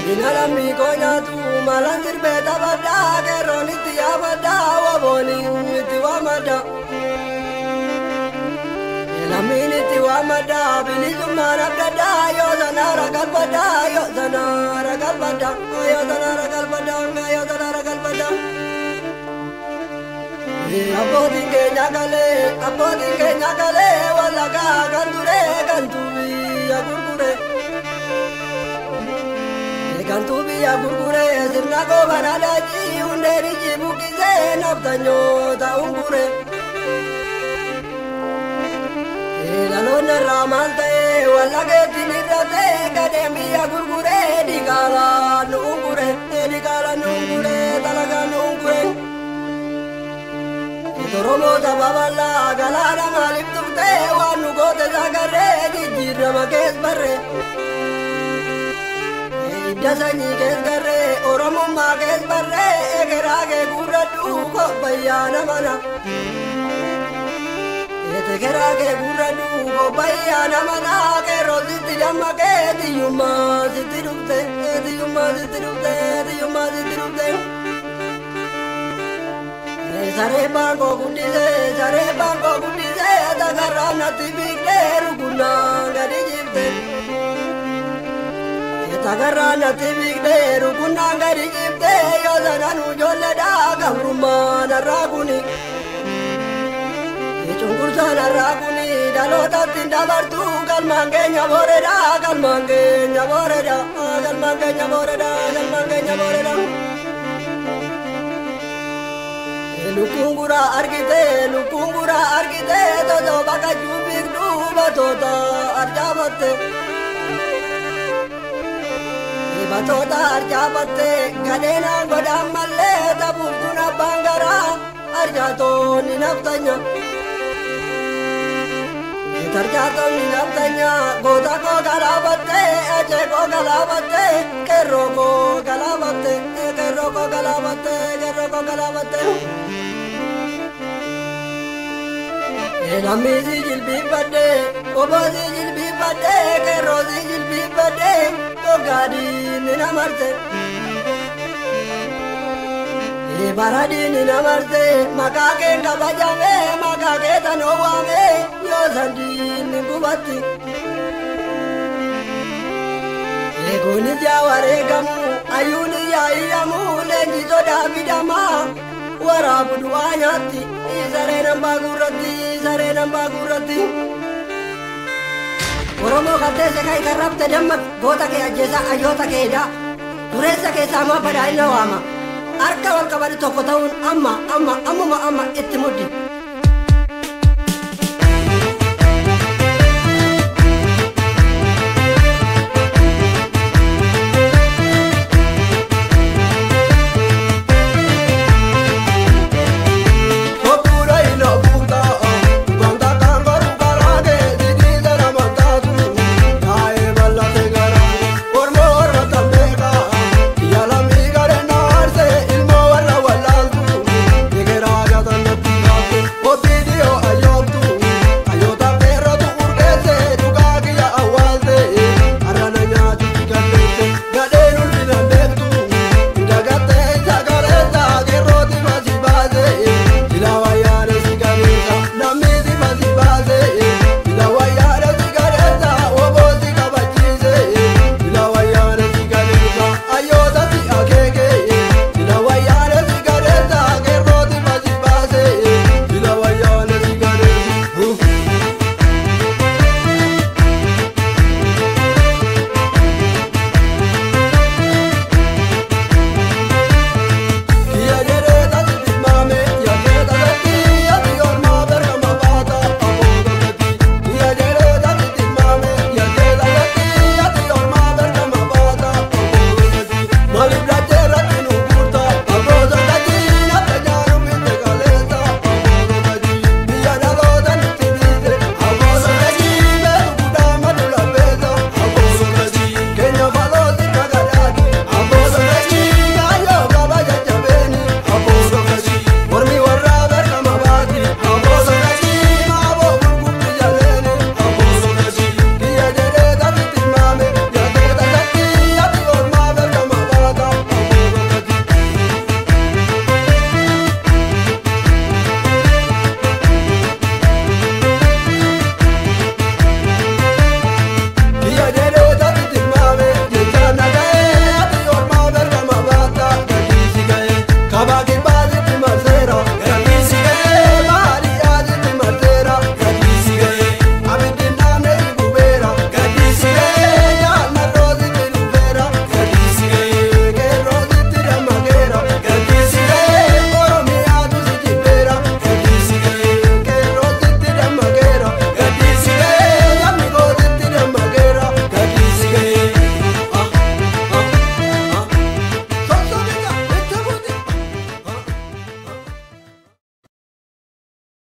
Inalami konyatu malantir beta bada keroniti abada waboni iti wamada. Inamini ti wamada bini cumana bada yo zanara kalpada yo zanara kalpada yo zanara kalpada yo zanara kalpada. Abodi ke nyakale walaga kanture kantubi agurgure. Kantubi agurgure sirna ko banada ji underi ji bukize naftanyo ta ungure. Lalona ramante walage tinirate kademi agurgure dikala nungure talaga nungure. Toromo tababala galana malip turte wanu gote zagare jijira makes barre. Dasani kes garre oromo makes barre egerage guradu ko bayana mana. Egerage guradu ko bayana mana ke roziti damma ke diyuma zitirupte. Sare bango gudise tagarana tibike ruguna gadi jibte. Tagarana tibike ruguna gadi jibte yo zananu jolle da gavruma naraguni. Chungursa naraguni dalota tinda bartu galmangenya boreda. Lukungura argite todo baka jubik duba tota arjabate. Batota arjabate kadena godamalle tabultuna bangara arjato ninaftanya. Tarjato ninaftanya goda ko galabate aje ko galabate kerro ko galabate. Namizi jilbi bade, obazi jilbi bade, kerozi jilbi bade, togadi nina marte. Baradi nina marte, makake kabajame, makake tanowame, yo sandi ningubati. Egoni jaware gamu, ayuni ya iyamu, lenji soda bidama, warabu duanyati, isare namba gurati. Oromo kate sekai karabte dammat, gota ke ajesa ayota ke ida, duresa ke sama pada ina wama. Arka wal kabari toko taun amma itti muddi.